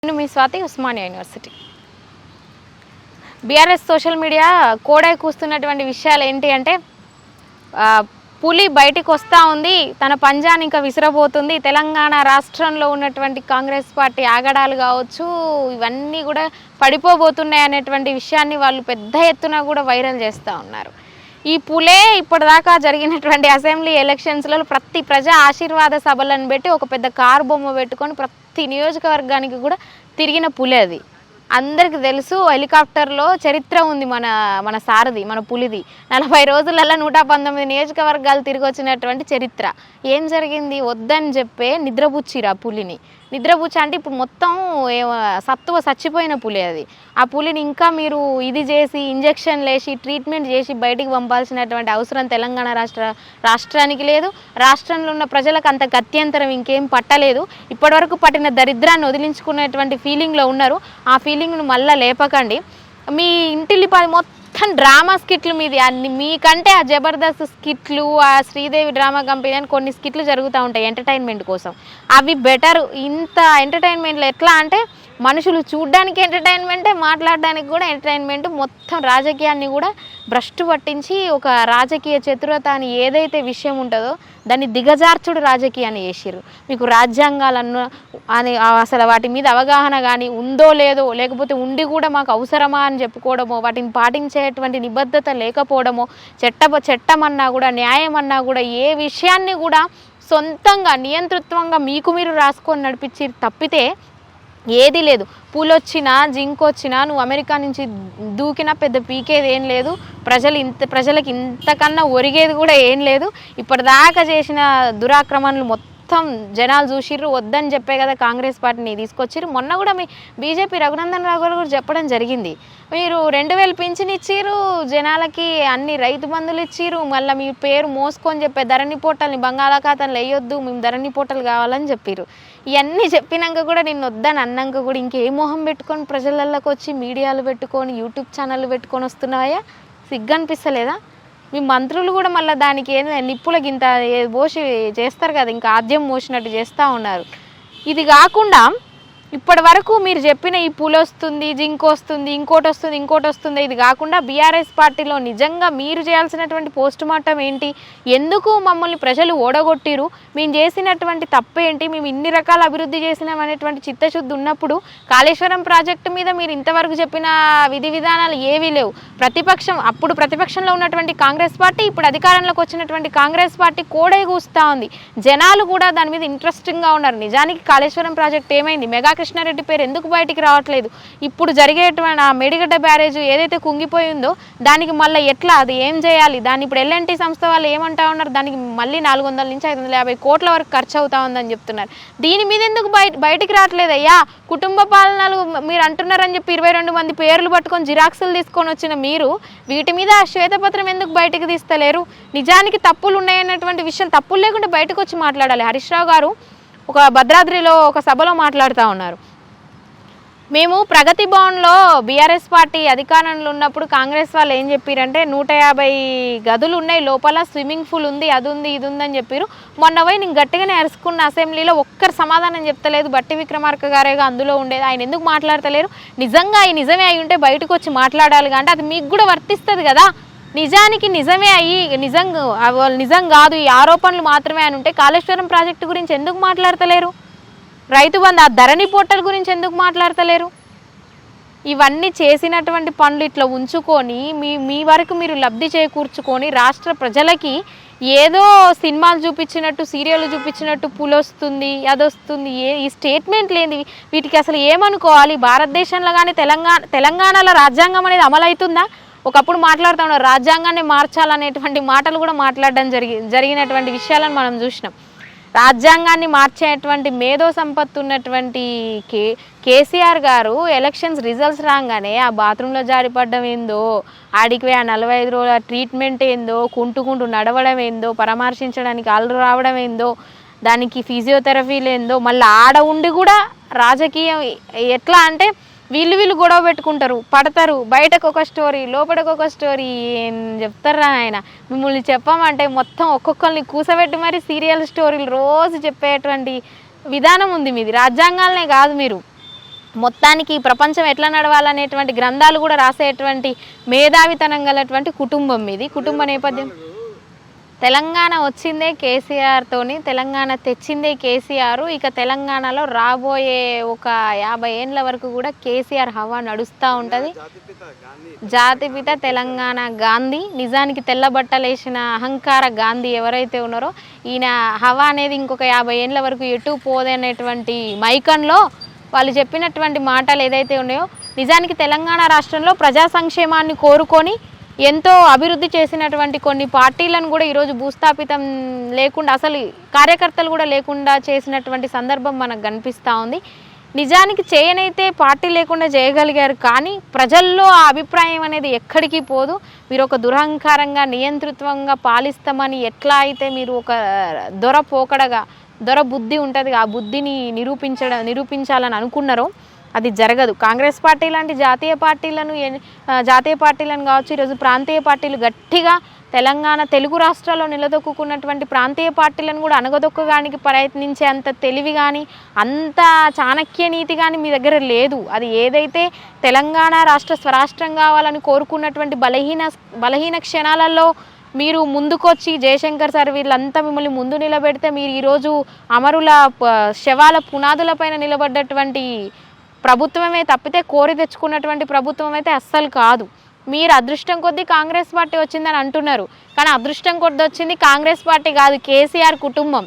నేను మీ Swathi Osmania university. BRS social media కోడై కూస్తున్నటువంటి విషయాలు ఏంటి అంటే పులి బయటికి వస్తూ ఉంది, తన పంజాని ఇంకా విసిరబోతుంది. తెలంగాణ రాష్ట్రంలో ఉన్నటువంటి కాంగ్రెస్ పార్టీ ఆగడాలు కావచ్చు, ఇవన్నీ కూడా పడిపోబోతున్నాయి అనేటువంటి విషయాన్ని వాళ్ళు పెద్ద ఎత్తున కూడా వైరల్ చేస్తూ ఉన్నారు. ఈ పులే ఇప్పటిదాకా జరిగినటువంటి అసెంబ్లీ ఎలక్షన్స్లో ప్రతి ప్రజా ఆశీర్వాద సభలను పెట్టి ఒక పెద్ద కారు బొమ్మ పెట్టుకొని ప్రతి నియోజకవర్గానికి కూడా తిరిగిన పులి అది. అందరికీ తెలుసు. హెలికాప్టర్లో చరిత్ర ఉంది మన సారథి, మన పులిది. 40 రోజులలో 119 నియోజకవర్గాలు తిరిగి వచ్చినటువంటి చరిత్ర. ఏం జరిగింది? వద్దని చెప్పే నిద్రపుచ్చిరా పులిని. నిద్రపుచ్చ అంటే ఇప్పుడు మొత్తం సత్తువ చచ్చిపోయిన పులి అది. ఆ పులిని ఇంకా మీరు ఇది చేసి ఇంజక్షన్లు వేసి ట్రీట్మెంట్ చేసి బయటికి పంపాల్సినటువంటి అవసరం తెలంగాణ రాష్ట్రానికి లేదు. రాష్ట్రంలో ఉన్న ప్రజలకు అంత గత్యంతరం ఇంకేం పట్టలేదు. ఇప్పటివరకు పట్టిన దరిద్రాన్ని వదిలించుకునేటువంటి ఫీలింగ్లో ఉన్నారు. ఆ ఫీలింగ్ను మళ్ళీ లేపకండి. మీ ఇంటిల్లిపాది మొత్తం డ్రామా స్కిట్లు మీది. అన్ని మీకంటే ఆ జబర్దస్త్ స్కిట్లు, ఆ శ్రీదేవి డ్రామా కంపెనీ అని కొన్ని స్కిట్లు జరుగుతూ ఉంటాయి ఎంటర్టైన్మెంట్ కోసం. అవి బెటర్. ఇంత ఎంటర్టైన్మెంట్లో ఎట్లా అంటే మనుషులు చూడడానికి ఎంటర్టైన్మెంటే, మాట్లాడడానికి కూడా ఎంటర్టైన్మెంట్. మొత్తం రాజకీయాన్ని కూడా భ్రష్టు పట్టించి ఒక రాజకీయ చతురత అని ఏదైతే విషయం ఉంటుందో దాన్ని దిగజార్చుడు రాజకీయాన్ని చేసిర్రు. మీకు రాజ్యాంగాలను అని అసలు వాటి మీద అవగాహన కానీ ఉందో లేదో, లేకపోతే ఉండి కూడా మాకు అవసరమా అని చెప్పుకోవడమో, వాటిని పాటించేటువంటి నిబద్ధత లేకపోవడమో, చట్టం అన్నా కూడా న్యాయం అన్నా కూడా ఏ విషయాన్ని కూడా సొంతంగా నియంతృత్వంగా మీకు మీరు రాసుకొని నడిపించి తప్పితే ఏది లేదు. పూలొచ్చినా జింకొచ్చినా నువ్వు అమెరికా నుంచి దూకినా పెద్ద పీకేది ఏం లేదు. ప్రజలకి ఇంతకన్నా ఒరిగేది కూడా ఏం లేదు. ఇప్పటిదాకా చేసిన దురాక్రమణలు మొత్తం జనాలు చూసిర్రు. వద్దని చెప్పే కదా కాంగ్రెస్ పార్టీని తీసుకొచ్చిర్రు. మొన్న కూడా మీ బీజేపీ రఘునందన్ రావు గారు కూడా చెప్పడం జరిగింది. మీరు 2000 పింఛన్ ఇచ్చిర్రు, జనాలకి అన్ని రైతు బంధులు ఇచ్చిర్రు, మళ్ళీ మీ పేరు మోసుకొని చెప్పే ధరణి పోర్టల్ని బంగాళాఖాతంలో వేయొద్దు, మేము ధరణి పోర్టల్ కావాలని చెప్పిర్రు. ఇవన్నీ చెప్పినాక కూడా నిన్ను వద్దని అన్నాక కూడా ఇంకే మోహం పెట్టుకొని ప్రజలలోకి వచ్చి మీడియాలు పెట్టుకొని యూట్యూబ్ ఛానళ్ళు పెట్టుకొని వస్తున్నాయా? సిగ్గు అనిపిస్తలేదా? మీ మంత్రులు కూడా మళ్ళీ దానికి ఏదో నిప్పులకి ఇంత పోసి చేస్తారు కదా, ఇంకా ఆద్యం మోసినట్టు చేస్తూ ఉన్నారు. ఇది కాకుండా ఇప్పటి వరకు మీరు చెప్పిన ఈ పూలు వస్తుంది, జింక్ వస్తుంది, ఇంకోటి వస్తుంది, ఇది కాకుండా బీఆర్ఎస్ పార్టీలో నిజంగా మీరు చేయాల్సినటువంటి పోస్ట్ మార్టం ఏంటి? ఎందుకు మమ్మల్ని ప్రజలు ఓడగొట్టిరు? మేము చేసినటువంటి తప్పేంటి? మేము ఇన్ని రకాల అభివృద్ధి చేసినామనేటువంటి చిత్తశుద్ధి ఉన్నప్పుడు కాళేశ్వరం ప్రాజెక్టు మీద మీరు ఇంతవరకు చెప్పిన విధి విధానాలు ఏవీ లేవు. అప్పుడు ప్రతిపక్షంలో ఉన్నటువంటి కాంగ్రెస్ పార్టీ, ఇప్పుడు అధికారంలోకి వచ్చినటువంటి కాంగ్రెస్ పార్టీ కోడై కూస్తూ ఉంది. జనాలు కూడా దాని మీద ఇంట్రెస్టింగ్గా ఉన్నారు. నిజానికి కాళేశ్వరం ప్రాజెక్ట్ ఏమైంది? మెగా కృష్ణారెడ్డి పేరు ఎందుకు బయటికి రావట్లేదు? ఇప్పుడు జరిగేటువంటి ఆ మేడిగడ్డ బ్యారేజ్ ఏదైతే కుంగిపోయిందో దానికి మళ్ళీ ఎట్లా, అది ఏం చేయాలి? దాన్ని ఇప్పుడు ఎల్ఎన్టీ సంస్థ వాళ్ళు ఏమంటా ఉన్నారు? దానికి మళ్ళీ 400 నుంచి 550 కోట్ల వరకు ఖర్చు అవుతా ఉందని చెప్తున్నారు. దీని మీద ఎందుకు బయటికి రావట్లేదు? అయ్యా, కుటుంబ పాలనలు మీరు అంటున్నారని చెప్పి 22 మంది పేర్లు పట్టుకొని జిరాక్సులు తీసుకొని వచ్చిన మీరు వీటి మీద శ్వేతపత్రం ఎందుకు బయటకు తీస్తలేరు? నిజానికి తప్పులు ఉన్నాయన్నటువంటి విషయం, తప్పులు లేకుంటే బయటకు వచ్చి మాట్లాడాలి. హరీష్ రావు గారు ఒక భద్రాద్రిలో ఒక సభలో మాట్లాడుతూ ఉన్నారు. మేము ప్రగతి భవన్లో బీఆర్ఎస్ పార్టీ అధికారంలో ఉన్నప్పుడు కాంగ్రెస్ వాళ్ళు ఏం చెప్పారంటే 150 గదులు ఉన్నాయి, లోపల స్విమ్మింగ్ పూల్ ఉంది, అది ఉంది, ఇది ఉందని చెప్పారు. మొన్న పోయి నేను గట్టిగానే అరుచుకున్న అసెంబ్లీలో ఒక్కరు సమాధానం చెప్తలేదు. బట్టి విక్రమార్క గారేగా అందులో ఉండేది, ఆయన ఎందుకు మాట్లాడతలేరు? నిజంగా ఈ నిజమే అయి ఉంటే బయటకు వచ్చి మాట్లాడాలి. అంటే అది మీకు కూడా వర్తిస్తుంది కదా. నిజానికి నిజమే అయ్యి నిజం కాదు, ఈ ఆరోపణలు మాత్రమే అని ఉంటే కాళేశ్వరం ప్రాజెక్టు గురించి ఎందుకు మాట్లాడతలేరు? రైతు బంధు, ఆ ధరణి పోర్టల్ గురించి ఎందుకు మాట్లాడతలేరు? ఇవన్నీ చేసినటువంటి పనులు ఇట్లా ఉంచుకొని మీ వరకు మీరు లబ్ధి చేకూర్చుకొని రాష్ట్ర ప్రజలకి ఏదో సినిమాలు చూపించినట్టు, సీరియల్ చూపించినట్టు పూలు వస్తుంది, అది వస్తుంది, ఈ స్టేట్మెంట్ లేని వీటికి అసలు ఏమనుకోవాలి? భారతదేశంలో కానీ తెలంగాణలో రాజ్యాంగం అనేది అమలవుతుందా? ఒకప్పుడు మాట్లాడుతూ ఉన్నారు రాజ్యాంగాన్ని మార్చాలనేటువంటి మాటలు కూడా మాట్లాడడం జరిగినటువంటి విషయాలను మనం చూసినాం. రాజ్యాంగాన్ని మార్చేటువంటి మేధో సంపత్తి ఉన్నటువంటి కేసీఆర్ గారు ఎలక్షన్స్ రిజల్ట్స్ రాగానే ఆ బాత్రూంలో జారిపడ్డం ఏందో, ఆడికి ఆ 45 రోజుల ట్రీట్మెంట్ ఏందో, కుంటుకుంటూ నడవడం ఏందో, పరామర్శించడానికి అల్లు రావడం ఏందో, దానికి ఫిజియోథెరపీలు ఏందో, మళ్ళీ ఆడ ఉండి కూడా రాజకీయం ఎట్లా అంటే వీళ్ళు గొడవ పెట్టుకుంటారు, పడతారు, బయటకు ఒక స్టోరీ, లోపలికి ఒక స్టోరీ. ఏం చెప్తారా ఆయన? మిమ్మల్ని చెప్పామంటే మొత్తం ఒక్కొక్కరిని కూసబెట్టి మరి సీరియల్ స్టోరీలు రోజు చెప్పేటువంటి విధానం ఉంది మీది. రాజ్యాంగాలనే కాదు, మీరు మొత్తానికి ప్రపంచం ఎట్లా నడవాలనేటువంటి గ్రంథాలు కూడా రాసేటువంటి మేధావితనం గలటువంటి కుటుంబం ఇది. కుటుంబ నేపథ్యం. తెలంగాణ వచ్చిందే కేసీఆర్తోని, తెలంగాణ తెచ్చిందే కేసీఆర్. ఇక తెలంగాణలో రాబోయే ఒక 50 ఏళ్ళ వరకు కూడా కేసీఆర్ హవా నడుస్తూ ఉంటుంది. జాతిపిత తెలంగాణ గాంధీ, నిజానికి తెల్ల బట్టలేసిన అహంకార గాంధీ ఎవరైతే ఉన్నారో ఈయన హవా అనేది ఇంకొక 50 ఏళ్ళ వరకు ఎటు పోదనేటువంటి మైకంలో వాళ్ళు చెప్పినటువంటి మాటలు ఏదైతే ఉన్నాయో, నిజానికి తెలంగాణ రాష్ట్రంలో ప్రజా సంక్షేమాన్ని కోరుకొని ఎంతో అభివృద్ధి చేసినటువంటి కొన్ని పార్టీలను కూడా ఈరోజు భూస్థాపితం లేకుండా, అసలు కార్యకర్తలు కూడా లేకుండా చేసినటువంటి సందర్భం మనకు కనిపిస్తూ ఉంది. నిజానికి చేయనైతే పార్టీ లేకుండా చేయగలిగారు, కానీ ప్రజల్లో ఆ అభిప్రాయం అనేది ఎక్కడికి పోదు. మీరు ఒక దురహంకారంగా నియంతృత్వంగా పాలిస్తామని ఎట్లా అయితే మీరు ఒక దొర బుద్ధి ఉంటుంది, ఆ బుద్ధిని నిరూపించాలని అనుకున్నారో అది జరగదు. కాంగ్రెస్ పార్టీ లాంటి జాతీయ పార్టీలను కావచ్చు, ఈరోజు ప్రాంతీయ పార్టీలు గట్టిగా తెలుగు రాష్ట్రాల్లో నిలదొక్కున్నటువంటి ప్రాంతీయ పార్టీలను కూడా అణగదొక్కడానికి ప్రయత్నించే అంత తెలివి కానీ అంత చాణక్య నీతి కానీ మీ దగ్గర లేదు. అది ఏదైతే తెలంగాణ రాష్ట్ర స్వరాష్ట్రం కావాలని కోరుకున్నటువంటి బలహీన క్షణాలలో మీరు ముందుకొచ్చి జయశంకర్ సార్ వీళ్ళంతా మిమ్మల్ని ముందు నిలబెడితే మీరు ఈరోజు అమరుల శవాల పునాదులపైన నిలబడ్డటువంటి ప్రభుత్వమే తప్పితే కోరి తెచ్చుకున్నటువంటి ప్రభుత్వం అయితే అస్సలు కాదు. మీరు అదృష్టం కొద్దీ కాంగ్రెస్ పార్టీ వచ్చిందని అంటున్నారు, కానీ అదృష్టం కొద్దీ వచ్చింది కాంగ్రెస్ పార్టీ కాదు, కేసీఆర్ కుటుంబం.